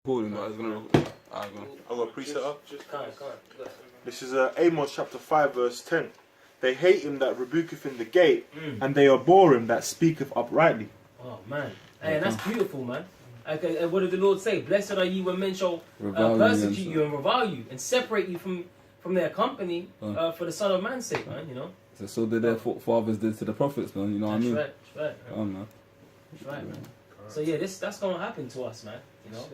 Recording, but it's gonna. I've got a preset up. This is Amos chapter 5 verse 10. They hate him that rebuketh in the gate, and they abhor him that speaketh uprightly. Oh man, hey, and that's beautiful, man. Okay, and what did the Lord say? Blessed are ye when men shall persecute you and revile you and separate you from their company for the Son of Man's sake, man. You know. So did their fathers did to the prophets, man. You know what I mean? That's right. Oh man. That's right, man. So yeah, that's gonna happen to us, man. You know.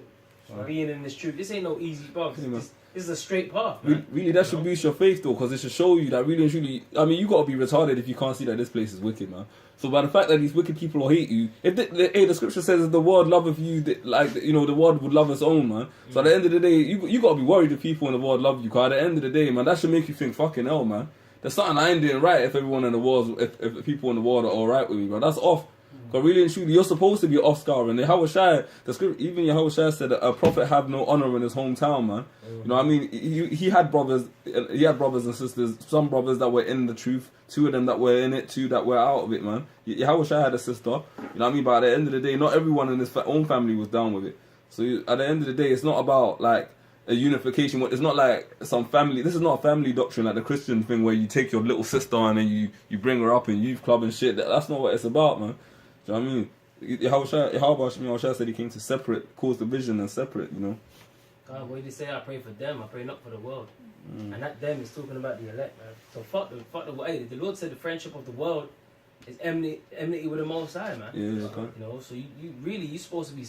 Being in this truth, this ain't no easy path. This is a straight path, man. Really, that should boost your faith, though, because it should show you that really and truly. I mean, you gotta be retarded if you can't see that this place is wicked, man. So by the fact that these wicked people will hate you, if the scripture says that the world loveth you, the world would love its own, man. So at the end of the day, you gotta be worried if people in the world love you, because at the end of the day, man, that should make you think, fucking hell, man. There's something I ain't doing right if everyone in the world, if people in the world are all right with me, bro. That's off. Because really and truly, you're supposed to be Oscar, and Yahushua, the script, even Yahushua said that a prophet have no honor in his hometown, man. You know what I mean? He had brothers and sisters, some brothers that were in the truth, 2 of them that were in it, 2 that were out of it, man. Yahushua had a sister, you know what I mean? But at the end of the day, not everyone in his own family was down with it. So at the end of the day, it's not about, like, a unification. It's not like some family. This is not a family doctrine like the Christian thing where you take your little sister and then you bring her up in youth club and shit. That's not what it's about, man. Do you know what I mean? Yahushua said he came to cause division and separate, you know. God, what did he say? I pray for them, I pray not for the world. And that them is talking about the elect, man. So fuck the world. Hey, the Lord said the friendship of the world is enmity with the Most High, man. Yeah, you know, so you're supposed to be,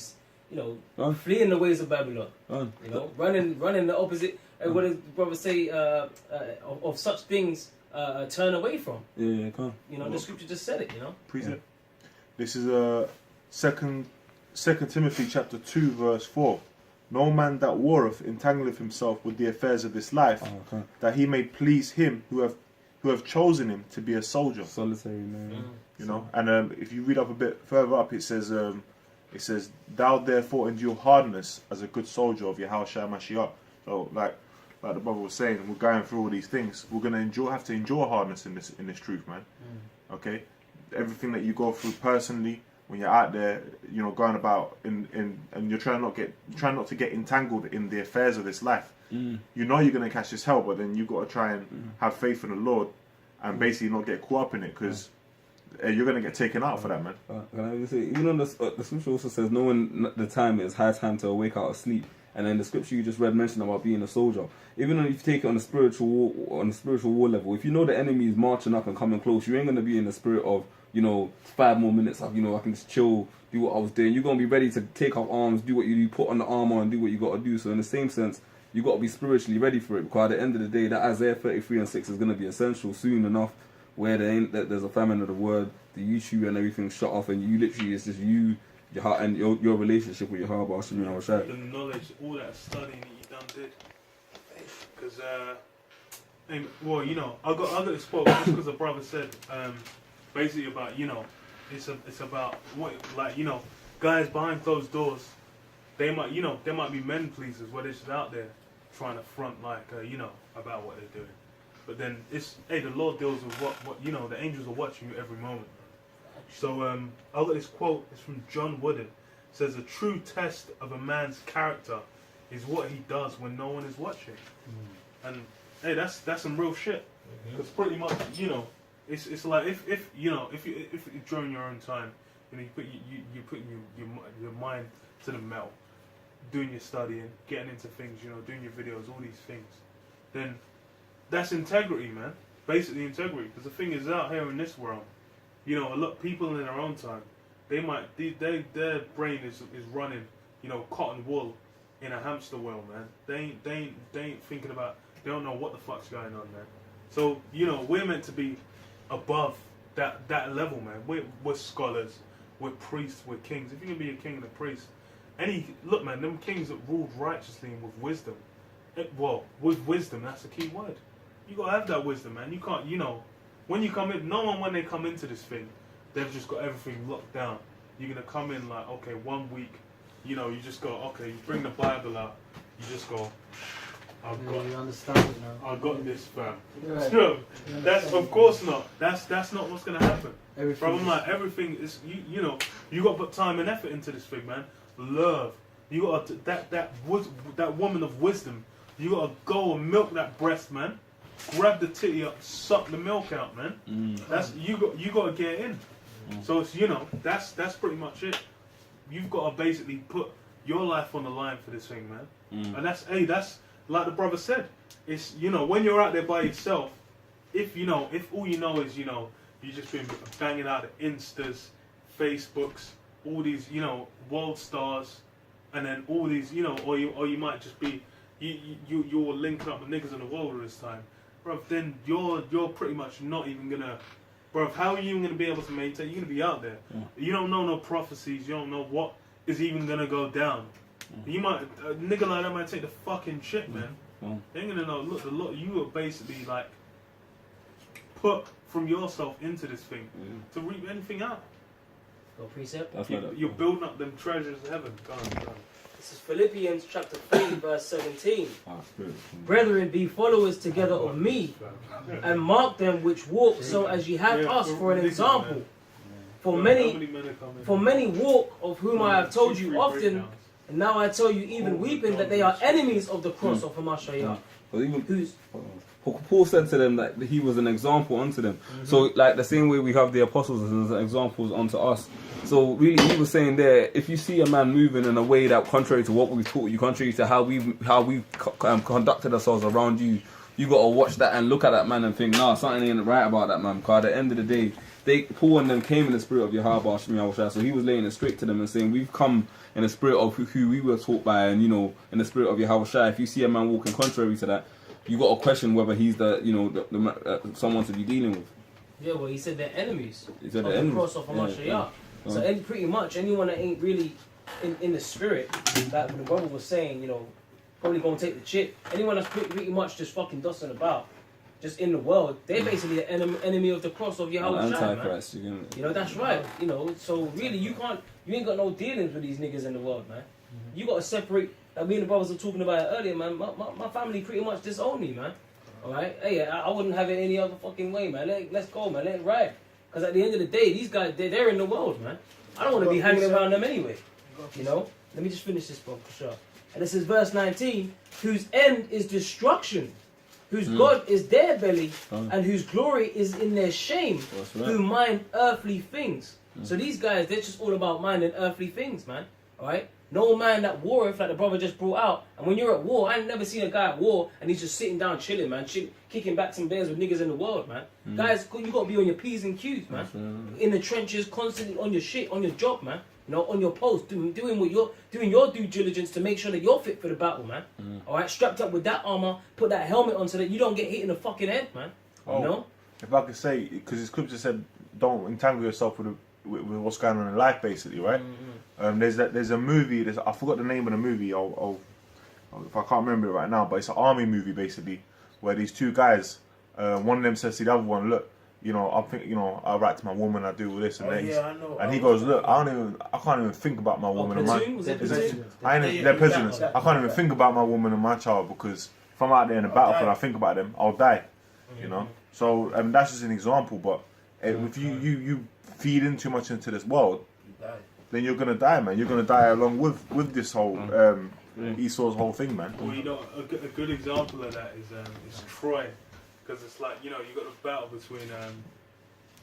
you know, fleeing the ways of Babylon. You know, running the opposite. What does the brother say? Of such things, turn away from. Yeah, come. You know, the scripture just said it. You know. Precept. This is Second Timothy chapter 2 verse 4. No man that warreth entangleth himself with the affairs of this life, that he may please him who have chosen him to be a soldier. Solitary man. You know, and if you read up a bit further up, it says, "Thou therefore endure hardness as a good soldier of Yahushua Mashiach." So like the brother was saying, we're going through all these things. We're gonna have to endure hardness in this truth, man. Okay. Everything that you go through personally, when you're out there, you know, going about and you're trying not to get entangled in the affairs of this life. You know you're gonna catch this hell, but then you got to try and have faith in the Lord and basically not get caught up in it, because you're gonna get taken out for that, man. Can I just say, even on the scripture also says, knowing the time is high time to awake out of sleep. And then the scripture you just read mentioned about being a soldier. Even if you take it on the spiritual war level, if you know the enemy is marching up and coming close, you ain't gonna be in the spirit of, you know, 5 more minutes of, you know, I can just chill, do what I was doing. You're gonna be ready to take up arms, do what you do, put on the armor and do what you gotta do. So in the same sense, you gotta be spiritually ready for it, because at the end of the day, that Isaiah 33:6 is gonna be essential soon enough, where there's a famine of the word, the YouTube and everything's shut off, and you literally, it's just you, your heart, and your relationship with your heart. But the knowledge, all that studying that you done did, because well, you know, I got this quote just because the brother said basically about, you know, it's about what, like, you know, guys behind closed doors, they might be men pleasers where they're just out there trying to front like you know, about what they're doing, but then the Lord deals with what you know, the angels are watching you every moment. So I got this quote. It's from John Wooden. It says, "A true test of a man's character is what he does when no one is watching." And hey, that's some real shit. Because pretty much, you know, it's like if you know, if during your own time, you know, you put your mind to the metal, doing your studying, getting into things, you know, doing your videos, all these things, then that's integrity, man. Basically integrity. Because the thing is, out here in this world, you know, a lot of people in their own time, their brain is running, you know, cotton wool in a hamster wheel, man. They ain't thinking about, they don't know what the fuck's going on, man. So, you know, we're meant to be above that level, man. We're scholars, we're priests, we're kings. If you can be a king and a priest, look, man, them kings that ruled righteously and with wisdom. With wisdom, that's the key word. You gotta have that wisdom, man. You can't, you know, when you come in, when they come into this thing, they've just got everything locked down. You're going to come in like, okay, 1 week, you know, you just go, okay, you bring the Bible out, you just go, I got this, fam. Right. No, that's, of course not. That's not what's going to happen. Bro, I'm like, everything is, you know, you got to put time and effort into this thing, man. Love, You got to, that woman of wisdom. You got to go and milk that breast, man. Grab the titty up, suck the milk out, man. That's you got to get in. So it's, that's pretty much it. You've got to basically put your life on the line for this thing, man. And that's like the brother said. It's when you're out there by yourself, if all you know is you just been banging out the Instas, Facebooks, all these world stars, and then all these or you might just be you're linking up with niggas in the world all this time, bruv. Then you're pretty much not even gonna, bruv. How are you even gonna be able to maintain? You're gonna be out there. You don't know no prophecies. You don't know what is even gonna go down. You might a nigga like that might take the fucking shit, man. They ain't gonna know. Look, you are basically like put from yourself into this thing to reap anything out. Go precept. You're building up them treasures of heaven. Go on. This is Philippians chapter 3, verse 17. Brethren, be followers together of me, and mark them which walk so as ye have us for an example. For many walk, of whom I have told you often, and now I tell you even weeping, that they are enemies of the cross of Hamashiach. Paul said to them that he was an example unto them. So like the same way we have the apostles as examples unto us. So really he was saying there, if you see a man moving in a way that contrary to what we taught you, contrary to how we conducted ourselves around you, you got to watch that and look at that man and think, nah, something ain't right about that man. Because at the end of the day, Paul and them came in the spirit of Yahweh, so he was laying it straight to them and saying, we've come in the spirit of who we were taught by, and in the spirit of Yahweh. If you see a man walking contrary to that, you got to question whether he's the someone to be dealing with. Yeah, well, he said they're enemies of the cross of Hamashiach. So pretty much anyone that ain't really in the spirit, that the brother was saying, probably gonna take the chip. Anyone that's pretty much just fucking dusting about, just in the world, they're basically the enemy of the cross of Yahweh. Antichrist, that's right. So really you ain't got no dealings with these niggas in the world, man. You got to separate. Like me and the brothers were talking about it earlier, man. My family pretty much disowned me, man. Alright? Hey, I wouldn't have it any other fucking way, man. Let's go, man. Let it ride. Because at the end of the day, these guys, they're in the world, man. I don't want to be hanging around them anyway. Let me just finish this one for sure. And this is verse 19. Whose end is destruction, whose God is their belly, and whose glory is in their shame, who mind earthly things. So these guys, they're just all about minding earthly things, man. Alright? No man that warreth, like the brother just brought out. And when you're at war, I ain't never seen a guy at war and he's just sitting down chilling, man. Kicking back some bears with niggas in the world, man. Guys, you got to be on your P's and Q's, man. In the trenches, constantly on your shit, on your job, man. On your post, doing your due diligence to make sure that you're fit for the battle, man. Alright, strapped up with that armor, put that helmet on so that you don't get hit in the fucking head, man. If I could say, because the scripture said, don't entangle yourself with what's going on in life, basically, right? There's a movie. I forgot the name of the movie. If I can't remember it right now, but it's an army movie basically, where these two guys, one of them says to the other one, look, I write to my woman, I do all this and that. And he goes, look, I can't even think about my woman and my. They're prisoners. I can't even think about my woman and my child because if I'm out there in the battlefield, I think about them, I'll die. So that's just an example, but if you feed in too much into this world, then you're gonna die, man. You're gonna die along with this whole Esau's whole thing, man. Well, a good example of that is Troy, because it's like you got the battle between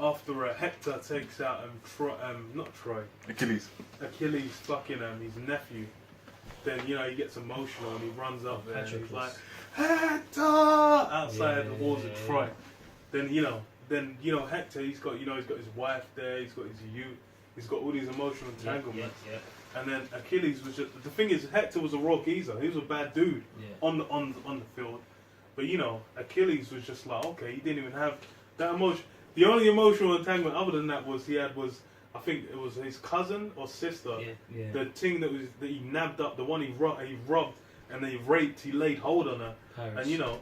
after Hector takes out Achilles fucking his nephew. Then he gets emotional and he runs up there and he's like Hector outside the walls of Troy. Then Hector, he's got his wife there, he's got his youth, he's got all these emotional entanglements. And then Achilles was just, the thing is, Hector was a raw geezer. He was a bad dude on the field. But Achilles was just like, okay, he didn't even have that emotion. The only emotional entanglement other than that was I think it was his cousin or sister. The thing that he nabbed up, the one he robbed and then he raped, he laid hold on her. Paris. And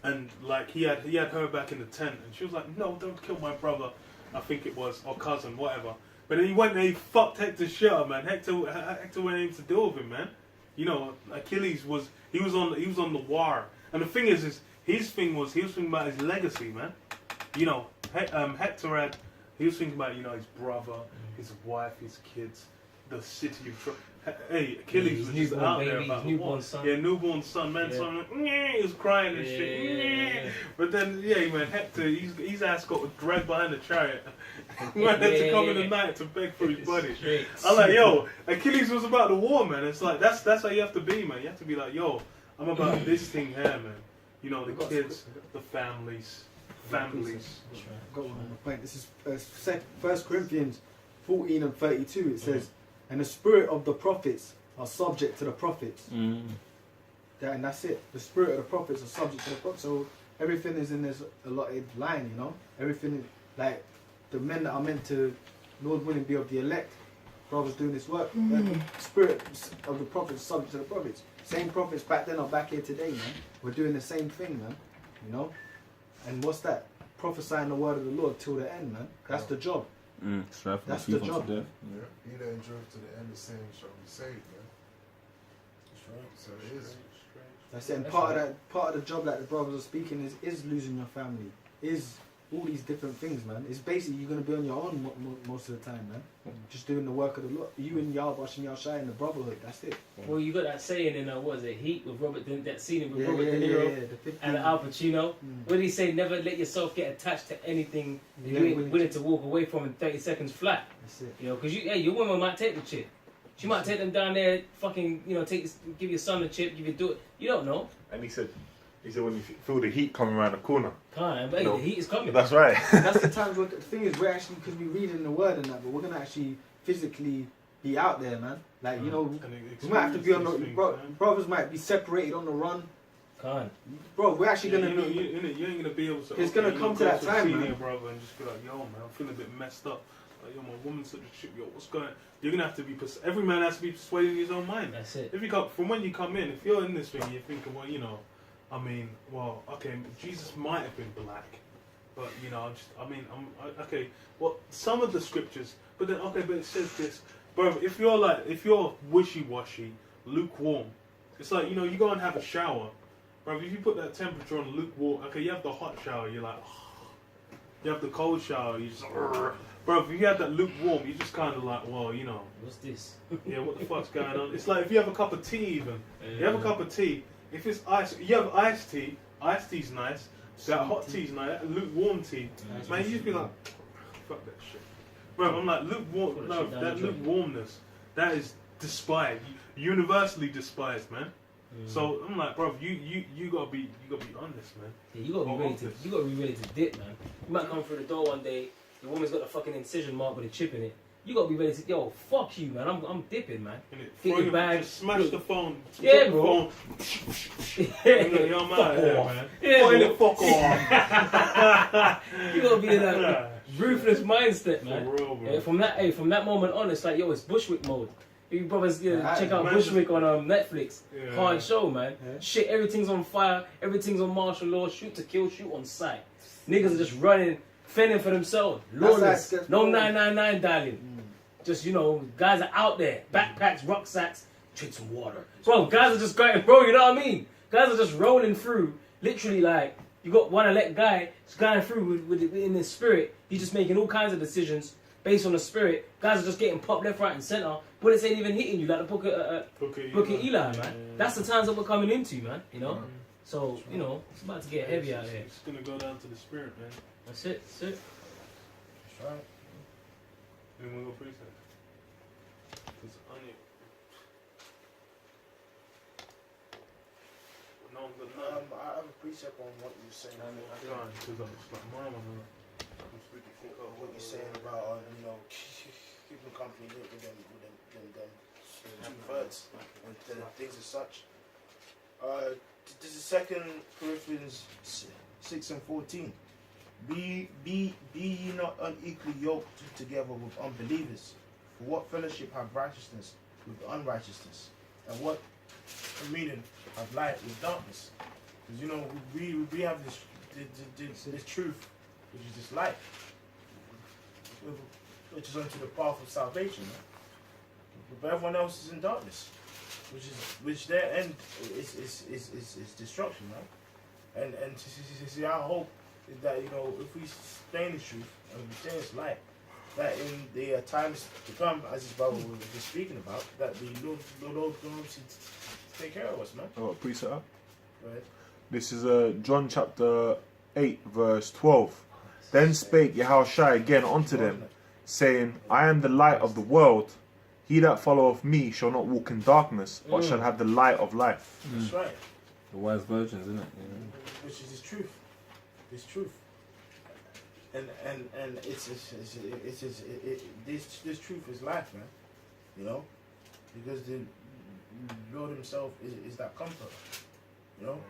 and like he had her back in the tent, and she was like, "No, don't kill my brother." I think it was, or cousin, whatever. But then he went and he fucked Hector's shit up, man. Hector went in to deal with him, man. Achilles was on the war, and the thing is his thing was he was thinking about his legacy, man. Hector he was thinking about his brother, his wife, his kids, the city of Troy. hey, Achilles was just out there about the war. Yeah, newborn son, man. So I'm like, he was crying and shit. But then, man, Hector, his ass got dragged behind the chariot. Man had to come in the night to beg for his body. I'm like, yo, Achilles was about the war, man. It's like, that's how you have to be, man. You have to be like, yo, I'm about this thing here, man. You know, the kids, the families. Got one on the point. This is 1 Corinthians 14 and 32. It says, and the spirit of the prophets are subject to the prophets. And that's it. The spirit of the prophets are subject to the prophets. So everything is in this allotted line, you know. Everything is like the men that are meant to, Lord willing, be of the elect. Brothers doing this work. The spirit of the prophets is subject to the prophets. Same prophets back then are back here today, man. We're doing the same thing, man. You know. And what's that? Prophesying the word of the Lord till the end, man. That's the job. That's the job. Yeah. He that endureth to the end, the same shall be saved, man. That's right. So it is. That's it. And part of the job that the brothers are speaking is losing your family. Is all these different things, man. It's basically you're gonna be on your own most of the time, man. Just doing the work of the Lord. You and Yarbash and Yashai and the brotherhood. That's it. Well, you got that saying in what was it, Heat with Robert, that scene with Robert De Niro and Al Pacino. What did he say? Never let yourself get attached to anything you ain't willing to walk away from in 30 seconds flat. That's it. You know, because your woman might take the chip. She might take them down there, fucking, you know, give your son a chip, give you do it. You don't know. And he said when you feel the heat coming around the corner. Can't, but the heat is coming. That's right. That's the times where the thing is, we're actually, because we're reading the word and that, but we're gonna actually physically be out there, man. Like, you know, we might have to be on the brothers might be separated on the run. Can't. Bro, we're actually gonna be. You ain't gonna be able to. It's gonna come to that time, man. Your brother and just be like, yo, man, I'm feeling a bit messed up. Like, yo, my woman's such a shit. Yo, what's going on? You're gonna have to be. Every man has to be persuaded in his own mind. That's it. If you come from when you come in, if you're in this thing, you're thinking, well, you know, I mean, well, okay, Jesus might have been black, but you know, okay. Well, some of the scriptures, but then okay, but it says this, bro. If you're wishy-washy, lukewarm, it's like, you know, you go and have a shower, bro. If you put that temperature on lukewarm, okay, you have the hot shower, you're like, you have the cold shower, you just, bro. If you have that lukewarm, you're just kind of like, well, you know, what's this? Yeah, what the fuck's going on? It's like if you have a cup of tea, even you have a cup of tea. If it's ice, you have iced tea. Iced tea's nice. That hot tea's nice. That lukewarm tea, man, you just be like, fuck that shit, bro. I'm like lukewarm. No, that lukewarmness, that is despised, universally despised, man. So I'm like, bro, you gotta be honest, man. Yeah, you gotta be ready to dip, man. You might come through the door one day. Your woman's got a fucking incision mark with a chip in it. You gotta be ready to, yo, fuck you, man. I'm dipping, man. Get your bag. Smash the phone. Yeah, bro. Yo, man. Yeah, fuck off. You gotta be in that ruthless mindset, man. For real, bro. Yeah, from that moment on, it's like, yo, it's Bushwick mode. You brothers, check out Bushwick on Netflix. Yeah. Hard show, man. Yeah. Shit, everything's on fire. Everything's on martial law. Shoot to kill, shoot on sight. Niggas are just running, fending for themselves. Lawless. No 999 dialing. Just, you know, guys are out there. Backpacks, rucksacks, drink some water. Bro, guys are just going, bro, you know what I mean? Guys are just rolling through. Literally, like, you got one elect guy just going through in his spirit. He's just making all kinds of decisions based on the spirit. Guys are just getting popped left, right, and center. Bullets ain't even hitting you like the book of Eli, man. That's the times that we're coming into, man. You know? So, you know, it's about to get heavy out here. It's going to go down to the spirit, man. That's it. That's right. Anyone go preset? Because I have a precept on what you're saying. What you're saying about you know, keeping company with them 2/3 and things as such. This is 2 Corinthians 6:14. Be ye not unequally yoked together with unbelievers. For what fellowship have righteousness with unrighteousness? And what meaning have light with darkness? Because, you know, we have this truth, which is this light, which is unto the path of salvation. Right? But everyone else is in darkness, which their end is destruction, right? And see, our hope is that, you know, if we stay in the truth and we stay in this light, that in the times to come, as his brother was just speaking about, that the Lord can obviously take care of us, man. Oh, preset up. Right. This is John chapter 8, verse 12. Then spake Yahushua again unto them, saying, I am the light of the world. He that followeth me shall not walk in darkness, but shall have the light of life. That's right. The wise virgins, isn't it? Which is his truth. His truth. And this truth is life, man. You know, because the Lord Himself is that comfort. You know.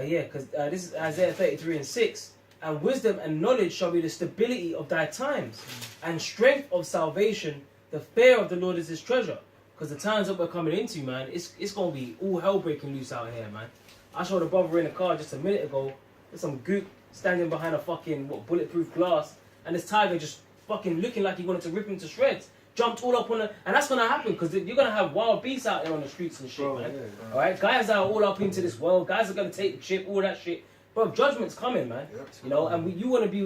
Yeah, because this is Isaiah 33:6. And wisdom and knowledge shall be the stability of thy times, and strength of salvation. The fear of the Lord is His treasure. Because the times that we're coming into, man, it's gonna be all hell breaking loose out here, man. I showed a brother in a car just a minute ago. There's some goop standing behind a fucking bulletproof glass, and this tiger just fucking looking like he wanted to rip him to shreds. Jumped all up on it, and that's gonna happen because you're gonna have wild beasts out there on the streets and shit, man. Yeah. All right, guys are all up into this world. Guys are gonna take the chip, all that shit. Bro, judgment's coming, man. You know, and you wanna be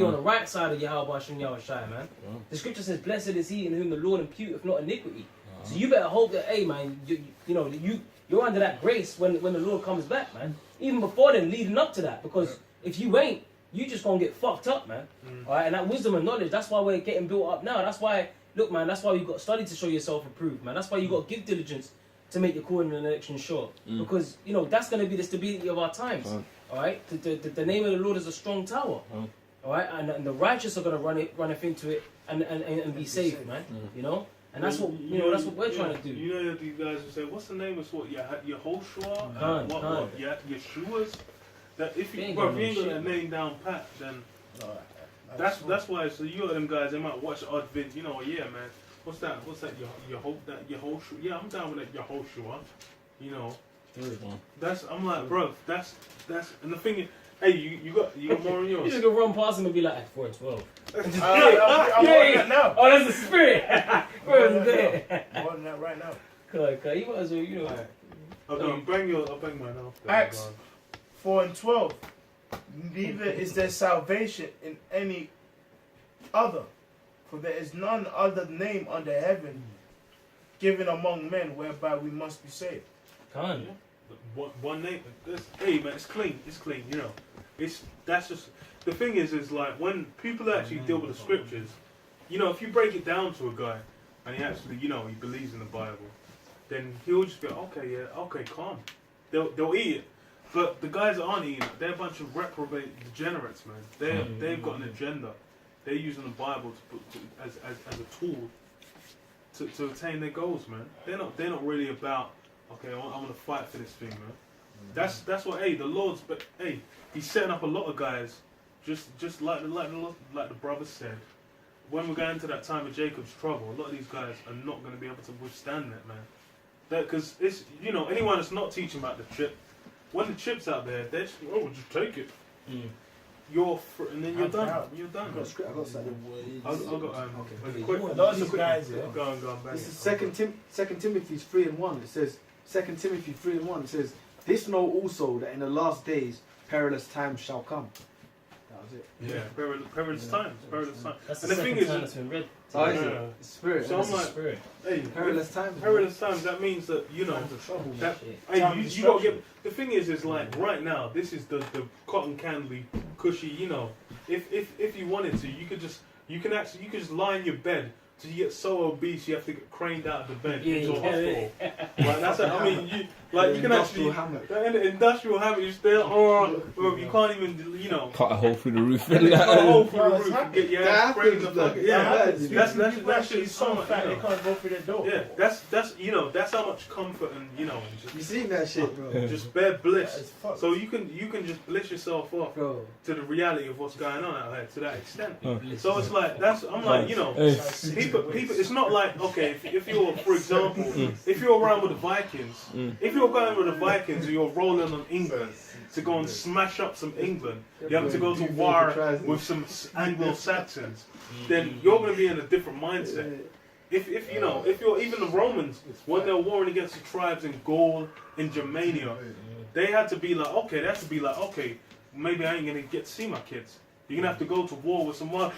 on the right side of Yahweh and Yahushua, man. The scripture says, "Blessed is he in whom the Lord imputeth not iniquity." So you better hope that, hey, man, you're under that grace when the Lord comes back, man. Even before then, leading up to that, because if you ain't, you just gonna get fucked up, man. All right, and that wisdom and knowledge, that's why we're getting built up now. That's why, look, man, that's why you got to study to show yourself approved, man. That's why you got to give diligence to make your calling and election sure, because that's gonna be the stability of our times. All right, the name of the Lord is a strong tower. All right, and the righteous are gonna run into it and be safe, man. You know. And that's what that's what we're trying to do. You know, these guys will say, "What's the name of what? Yehoshua? Khan. Yeshua's." That if you ain't got that name down pat, then that's why. So you got them guys. They might watch odd vid. You know, yeah, man. What's that? Yehoshua? Yeah, I'm down with that Yehoshua. You know, I'm like, bro. That's and the thing is. Hey, you got more on yours. You just go run past him and be like, 4 and 12. I'm on that now. Oh, that's the spirit. Where is it? I'm on that right now. Okay, you might as well, I'll bang mine after. Acts 4 and 12. Neither is there salvation in any other, for there is none other name under heaven given among men whereby we must be saved. Khan. One name. Hey, man, it's clean. It's clean. You know. That's just the thing is like when people actually deal with the scriptures, if you break it down to a guy and he actually, he believes in the Bible, then he'll just go, okay, calm. They'll eat it. But the guys that aren't eating it, they're a bunch of reprobate degenerates, man. They've got an agenda. They're using the Bible as a tool to attain their goals, man. They're not really about, okay, I want to fight for this thing, man. That's what. Hey, the Lord's. But hey, He's setting up a lot of guys, just like the brother said. When we're going to that time of Jacob's trouble, a lot of these guys are not going to be able to withstand that, man. Because it's anyone that's not teaching about the chip, when the chip's out there, they're just just take it. And then you're done. You're done. I got something. I'll go. Those guys, yeah. Go on. This is 2 Timothy 3:1. It says 2 Timothy 3:1. It says, "This know also that in the last days perilous times shall come." That was it. Yeah, perilous times. Perilous times. That's And the the thing second is, time it's been read. Oh, is it? It's spirit. So I'm like, Spirit. hey, Perilous times. perilous times. That means that Times of trouble. that. Shit. Hey, Time you of gotta destruction. get. The thing is like right now, this is the cotton candy, cushy. If you wanted to, you could just lie in your bed till you get so obese you have to get craned out of the bed into a hospital. Right? That's it. I mean, you can actually industrial hammock. You stay you can't even Cut a hole through the roof. cut a hole through the That's roof. happening. Get your ass craned the fuck. Yeah, that shit is so much. fat they can't go through their door. Yeah, that's how much comfort and You seen that shit, bro? just bare bliss. That is fucked. So you can just bliss yourself off Bro. to the reality of what's going on out here to that extent. Oh. So it's like I'm like people. It's not like okay if you're for example if you're around with the Vikings, if you're going with the Vikings or you're rolling on England to go and smash up some England, you have to go to war with some Anglo-Saxons, then you're going to be in a different mindset. If you're even the Romans when they're warring against the tribes in Gaul, in Germania, they had to be like, okay, maybe I ain't gonna get to see my kids. You're gonna have to go to war with some raw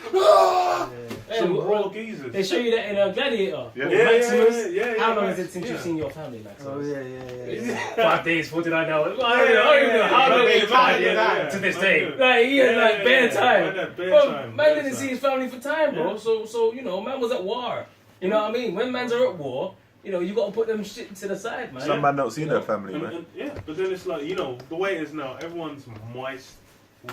geezers. They show you that in a Gladiator. Yeah. How long is it since you've seen your family, Maximus? Oh yeah. 5 days, 49 hours. I don't even know how long they tried to this day. Like he had like bare time. Bro, man didn't see his family for time, bro. So you know, man was at war. You know what I mean? When mans are at war, you know, you got to put them shit to the side, man. Some man don't see their family, man. And but then it's like, you know, the way it is now, everyone's moist,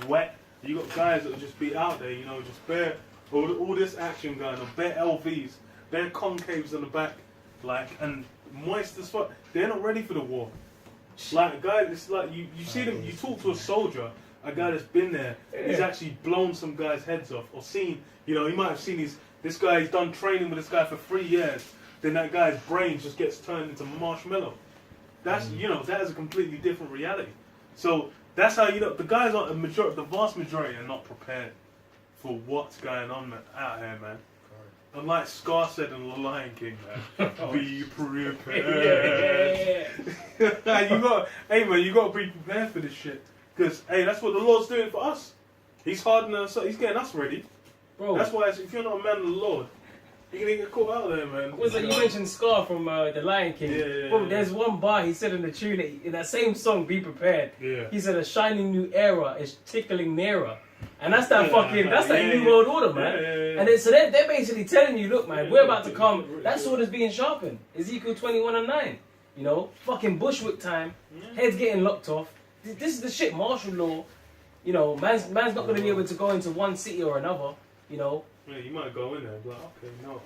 wet. You got guys that will just be out there, you know, just bare, all this action going on, bare LVs, bare concaves on the back, like, and moist as fuck. They're not ready for the war. Like, a guy, it's like, you see them, you talk to a soldier, a guy that's been there, he's actually blown some guys' heads off, or seen, you know, he might have seen this guy, he's done training with this guy for 3 years, then that guy's brain just gets turned into marshmallow. That's, you know, that is a completely different reality. So, that's how, you know, the guys are the vast majority are not prepared for what's going on out here, man. And like Scar said in The Lion King, man, be prepared. You gotta be prepared for this shit. Because, hey, that's what the Lord's doing for us. He's hardening us, he's getting us ready. Bro. That's why if you're not a man of the Lord, you're gonna get caught out there, man. Was it you mentioned Scar from The Lion King? Yeah. Bro, there's one bar he said in the tune, in that same song, Be Prepared. Yeah. He said a shining new era is tickling nearer. And that's that New World Order, man. Yeah. And so they're basically telling you, look, man, we're about to come. That sword is being sharpened. Ezekiel 21:9. You know, fucking Bushwick time. Heads getting locked off. This is the shit, martial law. You know, man's not going to be able to go into one city or another. You know. Yeah, you might go in there and be like, okay, no,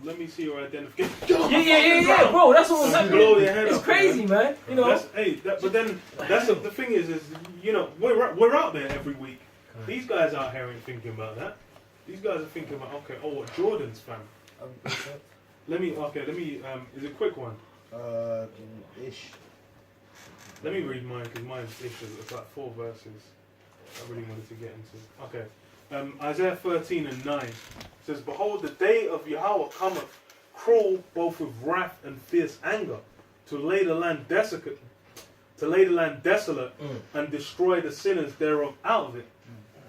let me see your identification. Yeah, bro, that's what was happening. Blow your head it's up, crazy, man. You know. But then the thing is, you know, we're out there every week. These guys out here ain't thinking about that. These guys are thinking about, okay, what Jordan's fam. Let me, is it a quick one? Ish. Let me read mine, because mine's ish. It's like 4 verses I really wanted to get into. Okay. Isaiah 13:9 says, behold, the day of Yahweh cometh, cruel both with wrath and fierce anger, to lay the land desolate, and destroy the sinners thereof out of it.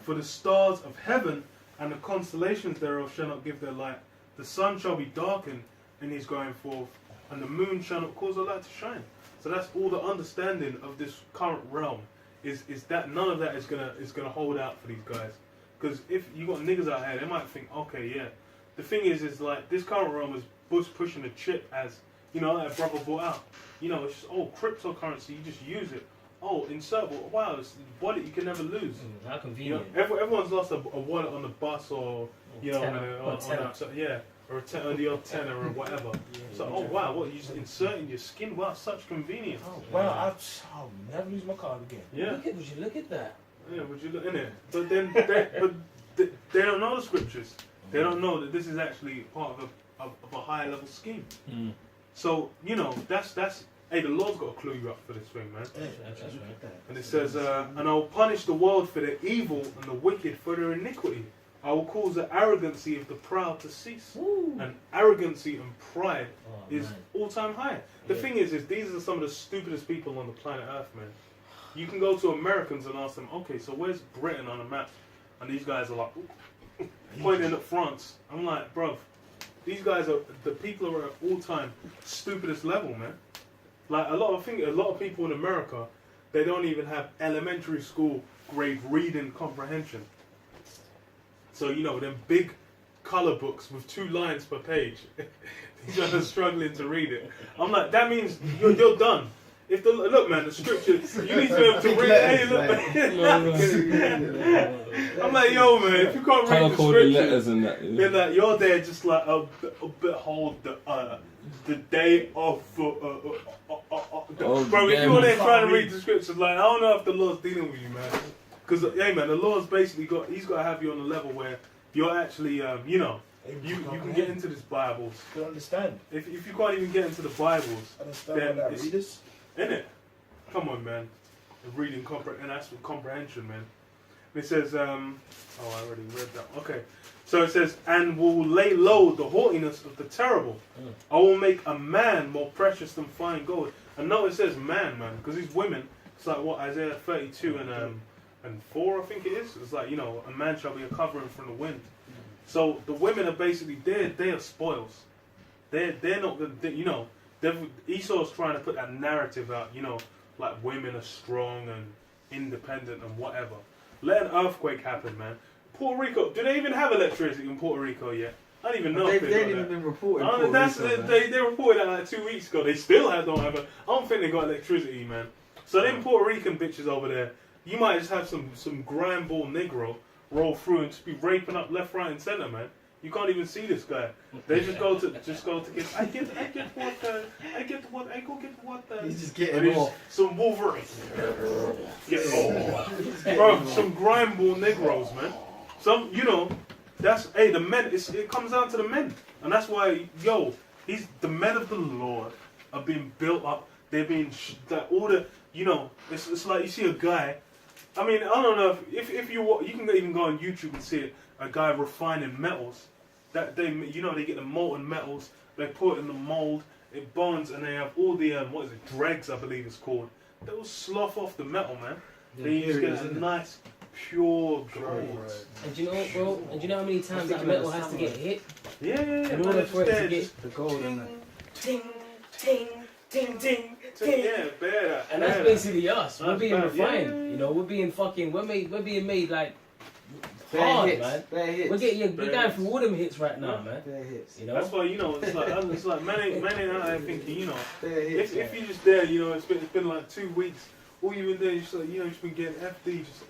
For the stars of heaven and the constellations thereof shall not give their light. The sun shall be darkened in his going forth, and the moon shall not cause a light to shine. So that's all the understanding of this current realm. Is that none of that is gonna hold out for these guys. Because if you got niggas out here, they might think, okay, yeah. The thing is like, this current realm is Bush pushing the chip as, you know, that brother brought out. You know, it's just, cryptocurrency, you just use it. Insert, wow, it's a wallet you can never lose. How convenient. You know, everyone's lost a wallet on the bus or, you know, or the odd tenner or whatever. So, wow, what, you just insert in your skin? Wow, such convenience. I'll never lose my card again. Yeah. Would you look at that? Yeah, would you look in it? But then, they don't know the scriptures. They don't know that this is actually part of a higher level scheme. So, you know, that's. Hey, the Lord's got to clue you up for this thing, man. That's right. And it says, and I will punish the world for their evil and the wicked for their iniquity. I will cause the arrogancy of the proud to cease. Woo. And arrogancy and pride is all-time high. The thing is these are some of the stupidest people on the planet Earth, man. You can go to Americans and ask them, okay, so where's Britain on the map? And these guys are like, pointing at France. I'm like, bruv, these guys are, the people are at all-time stupidest level, man. Like, a lot of people in America, they don't even have elementary school grade reading comprehension. So, you know, them big colour books with 2 lines per page. These guys are struggling to read it. I'm like, that means you're done. Look, man, the scriptures, you need to be able to read. Hey, look, I'm like, yo, man, if you can't read the scriptures, then like, you're there just like, behold the day of. Bro, if you're there trying to read the scriptures, like, I don't know if the Lord's dealing with you, man. Because, hey, man, the Lord's basically he's got to have you on a level where you're actually, you know, you can get into this Bibles. You understand? If you can't even get into the Bibles, Understand what that readers? Innit? Come on, man. Reading comprehension, man. It says, I already read that. Okay. So it says, and will lay low the haughtiness of the terrible. I will make a man more precious than fine gold. And notice it says man, because these women, It's like what Isaiah 32 and 4, I think it is. It's like, you know, a man shall be a covering from the wind. So the women are basically they are spoils. They're not gonna, you know. Esau's trying to put that narrative out, you know, like women are strong and independent and whatever. Let an earthquake happen, man. Puerto Rico, do they even have electricity in Puerto Rico yet? I don't even know. They haven't even been reported. They reported that like 2 weeks ago. They still don't have I don't think they got electricity, man. So them Puerto Rican bitches over there, you might just have some grand ball Negro roll through and just be raping up left, right, and center, man. You can't even see this guy. They just go to get. I get water. I go get water. He's just getting off. Some Wolverine. Get off, bro. Some grind ball Negroes, man. Some, you know, that's the men. It comes down to the men, and that's why, the men of the Lord are being built up. They're being all the, you know. It's like you see a guy. I mean, I don't know if you can even go on YouTube and see it. A guy refining metals. That they get the molten metals. They put it in the mold. It burns, and they have all the dregs, I believe it's called. They will slough off the metal, man. Yeah, then you just get a nice pure gold. Right. And do you know what, bro? And do you know how many times that metal has to get hit? Yeah. In order for it to get the gold in that. ting, ting, ting, ting, ting. Yeah, better. And that's basically us. We're being refined. Yeah. You know, we're being made like Bare hard, hits. man. Bare hits. We're going through all them hits right now, man. Bare hits. You know. That's why, you know, it's like man ain't out there thinking, you know, Bare hits. if you're just there, you know, it's been like 2 weeks. All you've been there, just like, you know, just been getting FD, just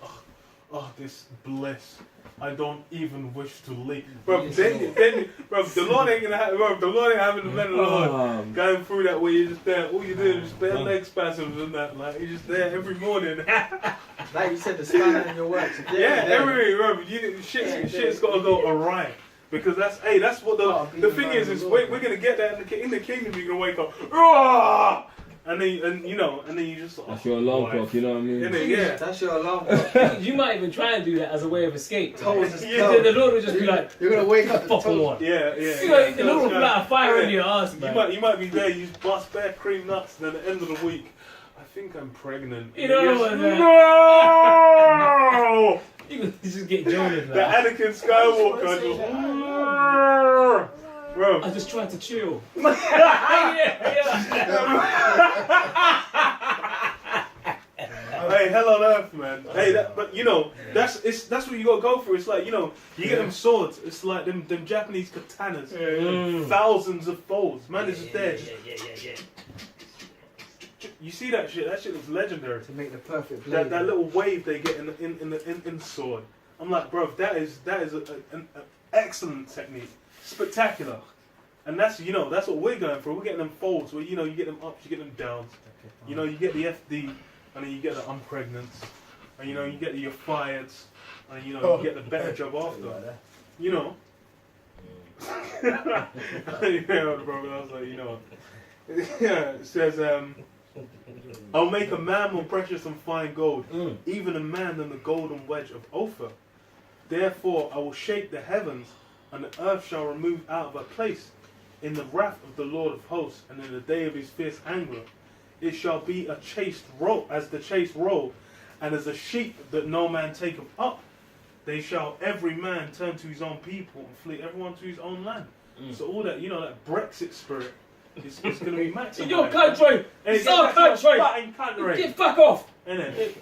this bliss. I don't even wish to leave, bro. Then, bro, the Lord ain't gonna have, bro. The Lord ain't having the men of the Lord going through that way. You're just there. All you do is just bare leg spasms and that. Like you're just there every morning. Like you said, the spanner in your works. Every bro. Shit's got to go awry. Because that's what the thing is we're gonna get that in the kingdom. You're gonna wake up, Rah! and then you just that's your alarm clock, you know what I mean? Yeah, That's your alarm clock. You might even try and do that as a way of escape. The Lord will just be like, you're gonna wake up to fucking one. yeah. You know, the Lord will put out a fire in your ass, man. You might be there. You just bust bare cream nuts, and then at the end of the week, I think I'm pregnant. You know what, man? No! You just get Jonas, The man. Anakin Skywalker just. Bro. I just tried to chill. Hey, hell on earth, man. Hey, but you know, that's what you gotta go for. It's like, you know, you get them swords. It's like them Japanese katanas. Thousands of folds. Man is just there. You see that shit? That shit looks legendary. to make the perfect blade. That little wave they get in the sword. I'm like, bro, that is an excellent technique. Spectacular. And that's what we're going for. We're getting them folds where, you know, you get them ups, you get them downs. You know, you get the FD, and then you get the I'm pregnant. And, you know, you get the you're fired. And, you know, you get the better job after. You know. Yeah, bro, I was like, you know. Yeah, it says, I'll make a man more precious than fine gold, even a man than the golden wedge of Ophir. Therefore I will shake the heavens, and the earth shall remove out of her place in the wrath of the Lord of hosts, and in the day of his fierce anger. It shall be a chased roll, as the chased roll, and as a sheep that no man taketh up. They shall every man turn to his own people and flee everyone to his own land. So all that, you know, that Brexit spirit is going to be maximized. In your country! It's our country! Get fuck off! Innit?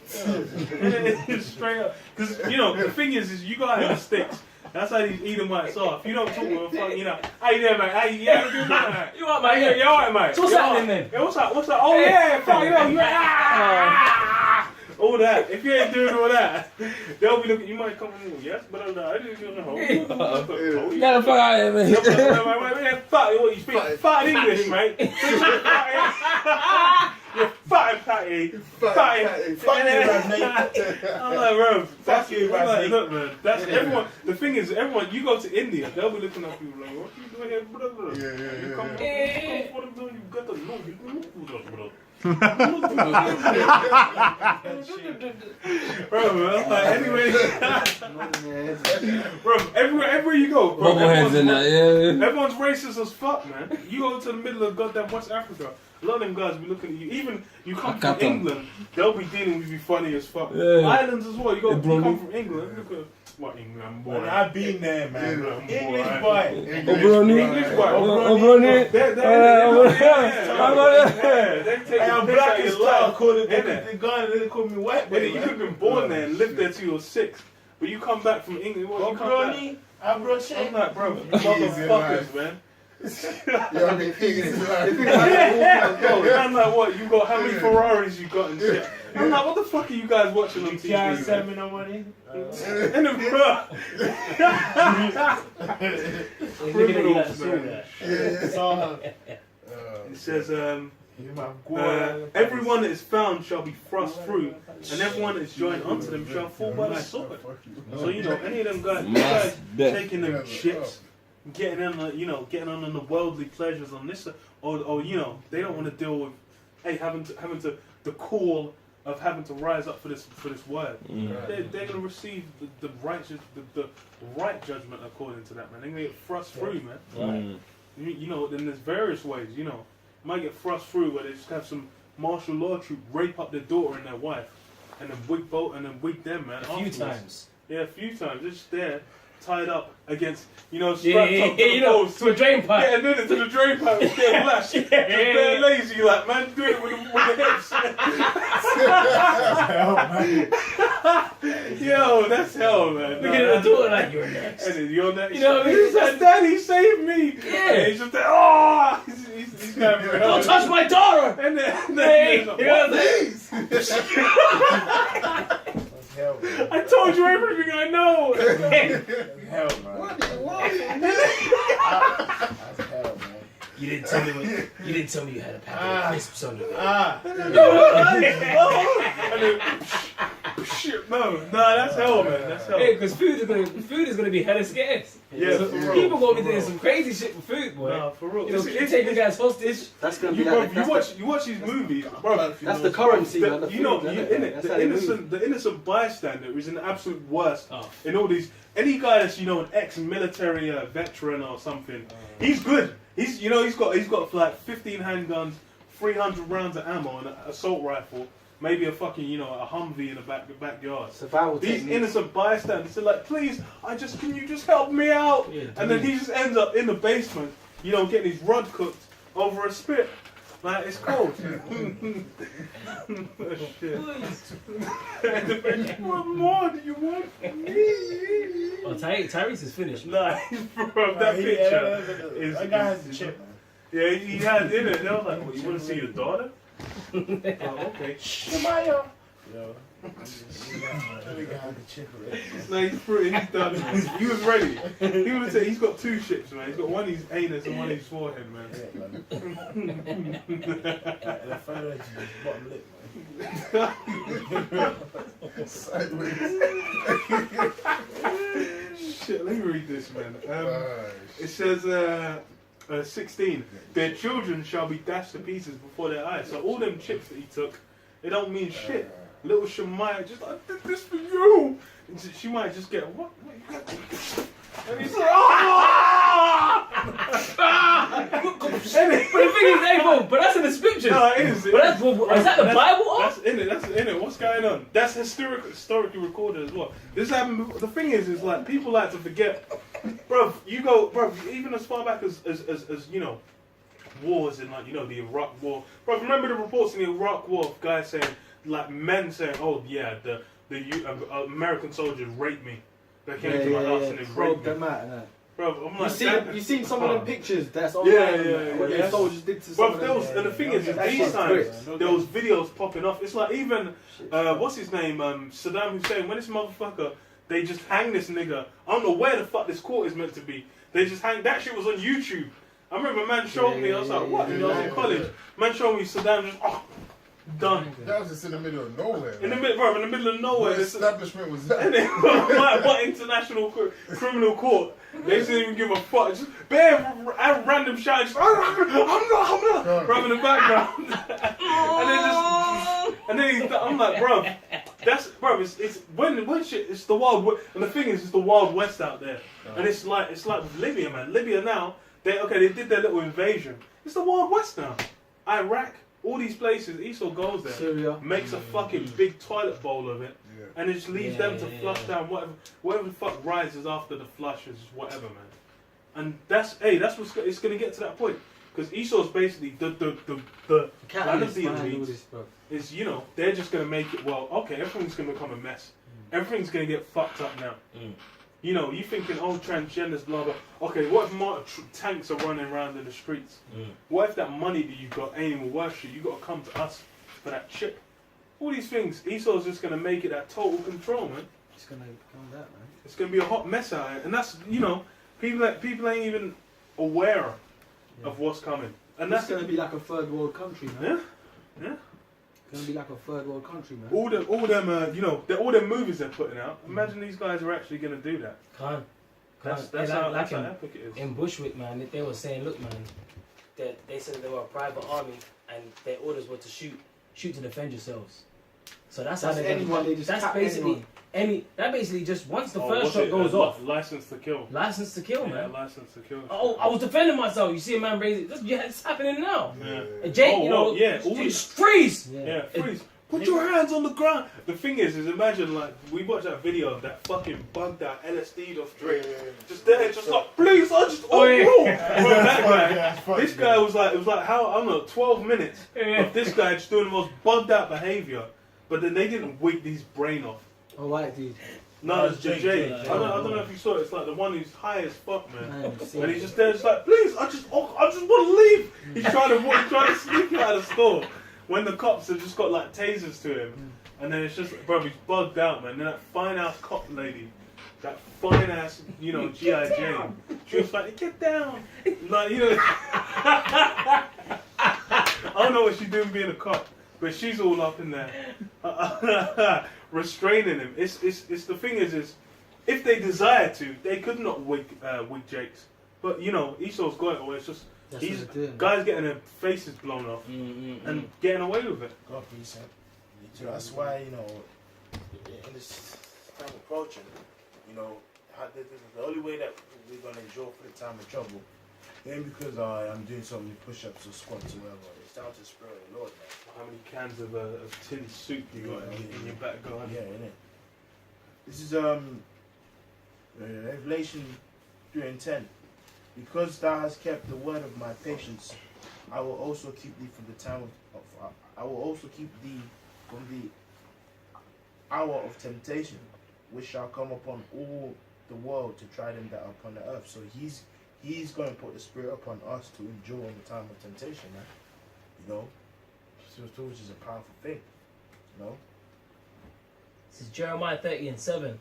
Straight up. Because, you know, the thing is you got to have the sticks. That's how these Edomites are. If you don't talk to them, fuck, you know, hey there, mate. Hey, yeah, you alright, You alright, mate? You alright, mate? So what's happening then? Yeah, what's up? Oh, yeah, fuck, you know, all that. If you ain't doing all that, they'll be looking. You might come in, yes, but I didn't know. Get the fuck out of here, man. Fuck, what you speak? Fuck English, mate. You're fucking patty. Fuck you, mate. I'm like, bro, Fuck you, I'm like, mate. look, man. That's everyone. The thing is, everyone. You go to India, they'll be looking at you like, what you doing here, brother? Yeah. You come for the you got the no, you bro. Bro, man, like, anyway. Bro, everywhere you go, bro, everyone's racist as fuck, man. You go to the middle of goddamn West Africa, a lot of them guys be looking at you. Even you come from England, they'll be dealing with you funny as fuck. Yeah. Islands as well. You come from England. Look at what England boy. I've been there, man. English boy. boy. English boy. I'm black as fuck. They call me white. You could have been born there and lived there till you were 6. But you come back from England. What, you come back? I'm like, bro, you motherfuckers, man. I'm like, what? You got how many Ferraris you got and shit? I'm like, what the fuck are you guys watching on TV? Can't send me no money. And the bro. It says, everyone that is found shall be thrust through, and everyone that is joined unto them shall fall by the sword. So you know, any of them guys taking them chips, getting on the worldly pleasures on this, or you know, they don't want to deal with, having to the call of having to rise up for this word. They're going to receive the right judgment according to that, man. They're going to get thrust through, man. You know, then there's various ways. You know, might get thrust through where they just have some martial law troop rape up their daughter and their wife, and then wig them, man. A few times. Yeah, a few times. They're just there, tied up against, strapped up to the post, to a drain pipe. Getting in it to the drain pipe, getting lashed. They're lazy, like, man, do it with the hips. Yo, that's hell, man. Look at the door like, you're next. And then you're next. You know what I mean? He's like, Daddy, save me. Yeah. And he's just like, oh. He's going for Don't touch my daughter. And then Hey, like, you know what Hell, man. I told you everything I know. Hell, man. What do you want? That's hell, man. You didn't tell me you had a packet of crisps under there. No, that's hell, man. That's hell. Hey, because food is gonna be hella scarce. Yeah, so for real, people gonna be for doing real. some crazy shit for food, boy. Nah, for real. You know, taking guys hostage. That's gonna be You watch these movies, bro. That's the currency, man. The innocent bystander is an absolute worst in all these. Any guy that's an ex-military veteran or something, he's good. He's got like 15 handguns, 300 rounds of ammo, and an assault rifle. Maybe a fucking, a Humvee in the backyard. Survival These techniques. innocent bystanders are like, please, can you just help me out? Yeah, and then he just ends up in the basement, getting his rod cooked over a spit. Like, it's cold. Shit. What more do you want from me? Oh, Tyrese is finished. Nah, bro, that picture is... That guy has the chip, man. Yeah, he had in it. They were like, well, you want to see your daughter? Oh, okay. Shemaya. Yo. That nigga had the chip already. No, he's done. He was ready. He would have said he's got 2 chips, man. He's got one in his anus and one in his forehead, man. The photo is bottom lip, man. Sideways. Shit, let me read this, man. It says, 16. Their children shall be dashed to pieces before their eyes. So all them chips that he took, they don't mean shit. Little Shemaya just like, I did this for you. And she might just get, what you got? And he's like, But the thing is, but that's in the scriptures. No, it is. But is that the Bible? That's in it. That's in it. What's going on? That's historically recorded as well. This happened before. The thing is like people like to forget, bro. Even as far back as wars in the Iraq War, bro. Remember the reports in the Iraq War of guys saying, like men saying, oh yeah, the American soldiers raped me. They came to my house and they raped me. Bro, I'm like, you seen some of them pictures that's online what the soldiers did to some of them? And the thing is, these times, there was videos popping off. It's like even, what's his name, Saddam Hussein, when this motherfucker, they just hang this nigga. I don't know where the fuck this court is meant to be. They just hang, that shit was on YouTube. I remember a man showed me, I was like, what? And I was in college. Man showed me Saddam just, Done. That was just in the middle of nowhere. In the middle of nowhere. What This establishment was that? and then, what international criminal court? They didn't even give a fuck. Just bare random shouting. Just, I'm not. In the background. and then I'm like, bro, it's when shit. It's the wild west. And the thing is, it's the wild west out there. And it's like with Libya, man. Libya now. They did their little invasion. It's the wild west now. Iraq. All these places, Esau goes there, Syria. makes a fucking big toilet bowl of it, and it just leaves them to flush down whatever the fuck rises after the flush is whatever, man. And that's what's it's gonna get to that point, because Esau's basically the land of the elites is, you know, they're just gonna make it, well, okay, everything's gonna become a mess, everything's gonna get fucked up now. You know, you thinking, oh, transgenders, blah, blah. Okay, what if tanks are running around in the streets? What if that money that you got ain't even worth shit? You got to come to us for that chip. All these things, Esau's just going to make it that total control, man. It's going to become that, man. It's going to be a hot mess out here. And that's, you know, people ain't even aware of what's coming. And that's going to be like a third world country, man. Yeah. It's going to be like a third world country, man. All them, you know, all them movies they're putting out. Imagine these guys are actually going to do that. That's how like epic it is. in Bushwick, man, they were saying, look, man, they said they were a private army and their orders were to shoot to defend yourselves. So that's how they're going to. That's basically that basically just once the first shot goes off. License to kill. License to kill, man. Yeah, license to kill. Oh, I was defending myself. You see a man raise it. It's happening now. Yeah. And Jake, freeze. Yeah, freeze. Put your hands on the ground. The thing is imagine, like, we watched that video of that fucking bugged out LSD'd off Drake. Just there, just like, please, I just, bro. This guy was like, it was like, how, I don't know, 12 minutes of this guy just doing the most bugged out behavior. But then they didn't wig his brain off. Oh, white dude. No, it's Jay. I don't know if you saw it. It's like the one who's high as fuck, man. And he's just there, just like, please, I just want to leave. He's trying to sneak out of the store. When the cops have just got like tasers to him, and then it's just, bro, he's bugged out, man. Then that fine ass cop lady, that fine ass, you know, G.I. Jane, she was like, get down, like, you know. I don't know what she's doing being a cop, but she's all up in there, restraining him. It's the thing is if they desire to, they could not wig Jake's, but you know, Esau's got it, or it's just. These guys getting their faces blown off and getting away with it. God, please, that's why, you know, in this time approaching, you know, the only way that we're going to endure for the time of trouble ain't because I'm doing so many push-ups or squats or whatever. It's down to the Spirit of the Lord, man. How many cans of tin soup you got in your back garden? Yeah, innit? This is Revelation 3:10. Because thou hast kept the word of my patience, I will also keep thee from the time I will also keep thee from the hour of temptation, which shall come upon all the world to try them that are upon the earth. So he's going to put the Spirit upon us to endure in the time of temptation, man. You know, which is a powerful thing. You know. This is Jeremiah 30:7.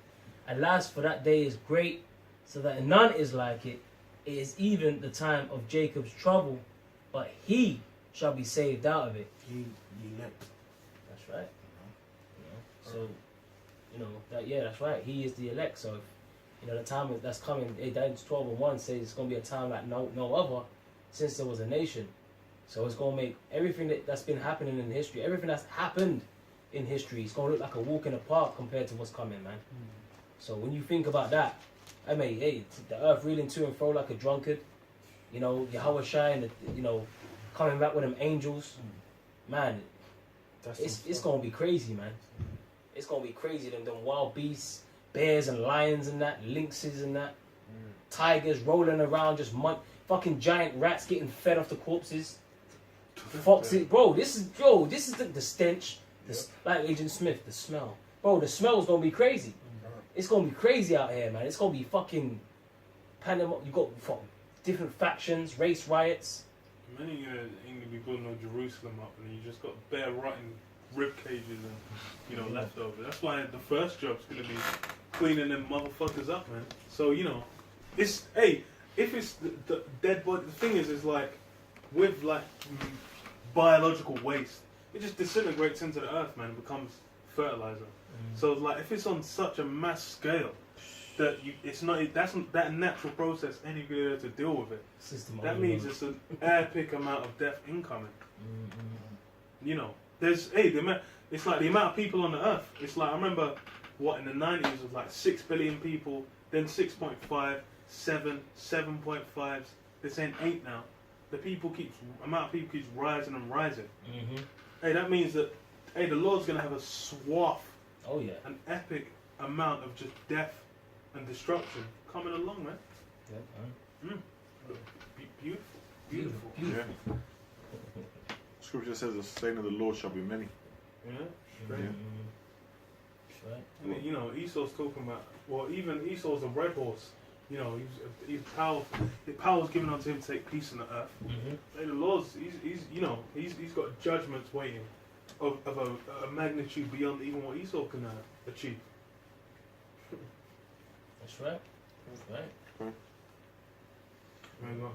Alas, for that day is great, so that none is like it. It is even the time of Jacob's trouble, but he shall be saved out of it. He elect. That's right. So, that's right. He is the elect. So, the time that's coming, Daniel 12:1 says it's going to be a time like no other since there was a nation. So it's going to make everything that's been happening in history, everything that's happened in history, it's going to look like a walk in the park compared to what's coming, man. So when you think about that, I mean, hey, the earth reeling to and fro like a drunkard. Yahweh Shai and coming back with them angels. Man, it's gonna be crazy, man. It's gonna be crazy. Them wild beasts, bears and lions and that, lynxes and that, tigers rolling around, just fucking giant rats getting fed off the corpses. Foxes, bro. This is the stench. Like Agent Smith, the smell, bro. The smell's gonna be crazy. It's gonna be crazy out here, man. It's gonna be fucking pandemonium. You got different factions, race riots. Many ain't gonna be building on Jerusalem up, and you just got bare rotten rib cages and leftovers. That's why the first job's gonna be cleaning them motherfuckers up, man. So if it's the dead body, the thing is like with like biological waste, it just disintegrates into the earth, man, and becomes fertilizer. So like, if it's on such a mass scale that that natural process ain't even able to deal with it. That means it's an epic amount of death incoming. You know, it's like the amount of people on the earth. It's like, I remember in the 90s it was like 6 billion people, then 6.5, 7, 7.5. This ain't 8 now. The amount of people keeps rising and rising. Hey, that means that the Lord's gonna have a swath. Oh yeah. An epic amount of just death and destruction coming along, man. Yeah. Beautiful. Yeah. Scripture says the slain of the Lord shall be many. Yeah. Straight. Right. And then, you know, Esau's talking about, well, even Esau's a red horse. You know, he's powerful. The power's given unto him to take peace on the earth. And the Lord's, he's got judgments waiting of a magnitude beyond even what Esau can achieve. That's right. That's right. There you go.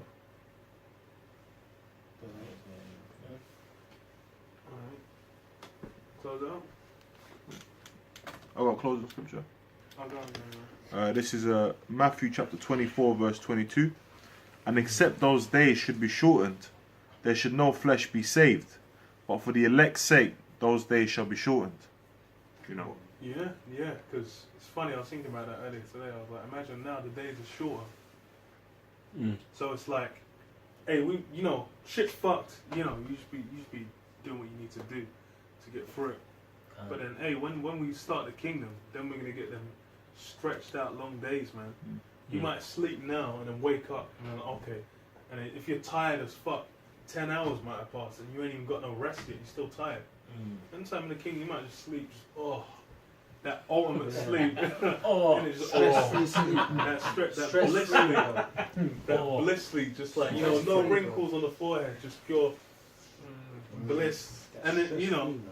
Alright. Close out. I've got to close the scripture. I'll go on. This is Matthew chapter 24 verse 22. And except those days should be shortened, there should no flesh be saved. But for the elect's sake, those days shall be shortened. You know. Yeah, because it's funny, I was thinking about that earlier today. I was like, imagine now the days are shorter. So it's like, hey, shit's fucked. You know, you should be doing what you need to do to get through it. But then, hey, when we start the kingdom, then we're gonna get them stretched out long days, man. You might sleep now and then wake up and then okay. And then if you're tired as fuck, 10 hours might have passed and you ain't even got no rest yet. You're still tired. Anytime in the kingdom, you might just sleep. That ultimate sleep. And it's just, that bliss sleep. That bliss sleep, just like, no wrinkles on the forehead, just pure bliss. And then,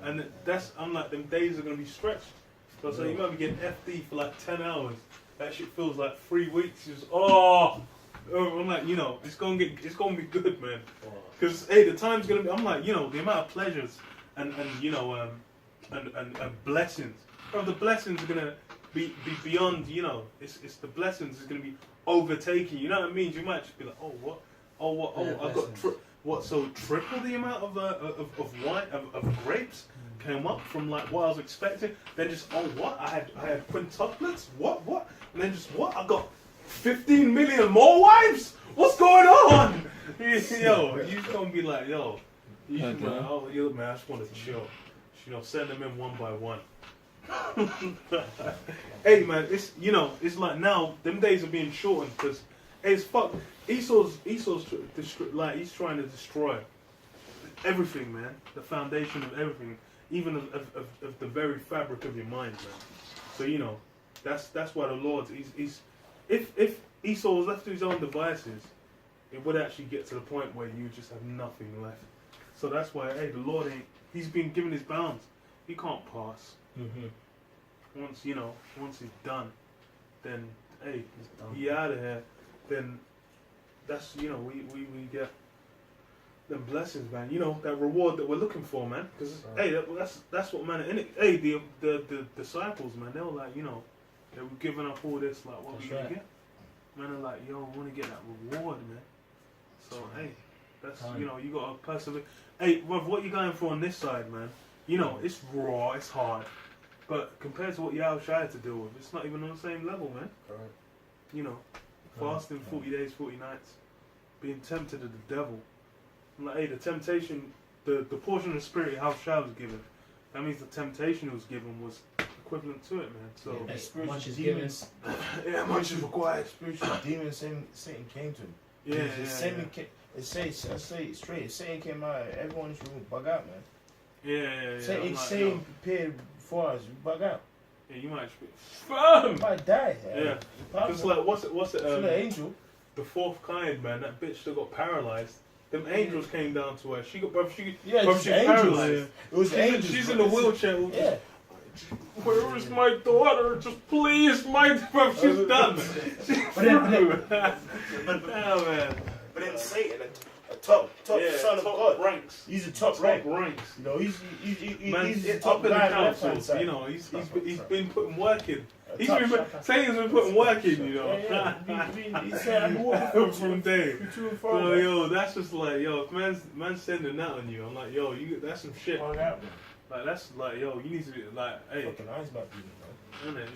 I'm like, them days are going to be stretched. So you might be getting FD for like 10 hours. That shit feels like 3 weeks. Just, I'm like, it's going to be good, man. Because, hey, the time's going to be, I'm like, the amount of pleasures and blessings. Bro, the blessings are going to be beyond, it's the blessings is going to be overtaking. You know what I mean? You might just be like, what? I got so triple the amount of wine of grapes came up from like what I was expecting. Then just I had quintuplets. What? And then just what? I got 15 million more wives. What's going on? You're just gonna be like, you should be like, man, I just want to chill. Send them in one by one. Hey man, it's like now them days are being shortened because it's fuck. Esau's he's trying to destroy everything, man. The foundation of everything, even of the very fabric of your mind, man. So that's why the Lord he's if Esau was left to his own devices, it would actually get to the point where you just have nothing left. So that's why, hey, the Lord he's been given his bounds. He can't pass. Once he's done, then hey, he out of here. Then that's we get them blessings, man. That reward that we're looking for, man. Because hey, that's what man. And hey, the disciples, man, they were like, they were giving up all this, like, what we gonna get? Man, they're like, I want to get that reward, man. So hey, that's you gotta persevere. Hey, Rob, what you going for on this side, man? It's raw, it's hard, but compared to what Yahushua had to deal with, it's not even on the same level, man. Fasting 40 days, 40 nights, being tempted of the devil. I'm like, hey, the temptation, the portion of the spirit Yahushua was given, that means the temptation he was given was equivalent to it, man. So much is given. Yeah, much is required. Spiritual demons, Satan came to him. I say it straight. Satan came out. Everyone in this room bug out, man. Yeah. Satan prepared for us. Bug out. Yeah, you might be firm. You might die. Yeah. It's like what's it? The angel. The fourth kind, man. That bitch that got paralyzed. Them angels came down to her. She got paralyzed. It was angels. She's in a wheelchair. Yeah. Where is my daughter? Just please, she's done. She's through. Oh man. But then Satan top Yeah, son of top God. ranks. He's a top Top rank. ranks. You know, he's Man, the up top in the guy on the left council. hand side. You know, he's been putting work in. He's Top been shot. Satan's been putting work in. You know. He said, I'm walking From day. two and So fro. yo, that's just like yo, if man's sending that on you, I'm like yo, that's some shit. Oh, yeah, man. Like that's like yo, you need to be like hey, Fucking eyes back to you, man. innit?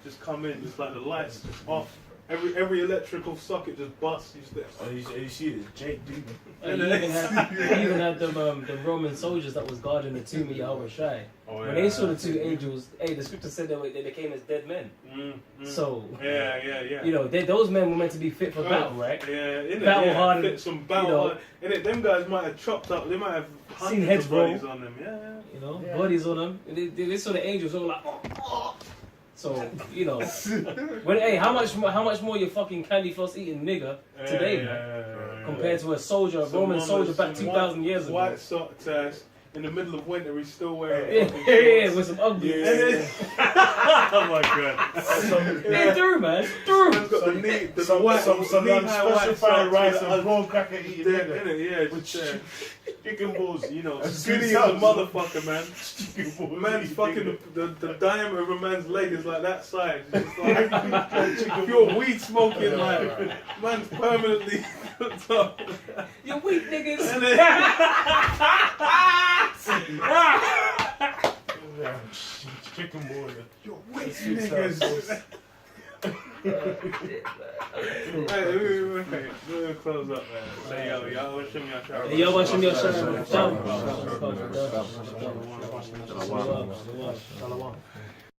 Just come in, just like the lights just off. Every electrical socket just busts. You just there. Oh, you see it, Jake Demon. And you even had the Roman soldiers that was guarding the tomb of Yahweh Shai. Oh, When they saw the two angels, the scripture said they came as dead men. So, yeah. you know, those men were meant to be fit for battle, right? Yeah, innit? Battle yeah, hardened, fit some battle. you know. Hardened. Innit? Them guys might have chopped up. They might have Seen hundreds heads of bodies roll. on them. Yeah. You know, Yeah. bodies on them. And they saw the angels, they were like, oh. So, you know, how much more your fucking candy floss eating nigger today, man? Compared to a soldier, a Roman soldier back 2,000 years ago. White socks ass. In the middle of winter, he's still wearing. Yeah, with some ugly. Oh my god. Hey, through, man, through. Man's got the knee, the Some white, special white fried rice socks and prawn cracker eating with nigga. the- yeah, just Chicken balls. you know, And skinny as sweet a sauce. motherfucker, man. Chicken balls. Man's eating fucking nigga. the diameter of a man's leg is like that size. It's like pure weed smoking, like man's permanently cooked up. You weak niggas. And then, Yeah, chicken balls. you're weak niggas. Hey, we'll close up, man. Say yo, y'all wish him your shower. Yo, watch him, yo, shut up. Shalom. Shalom.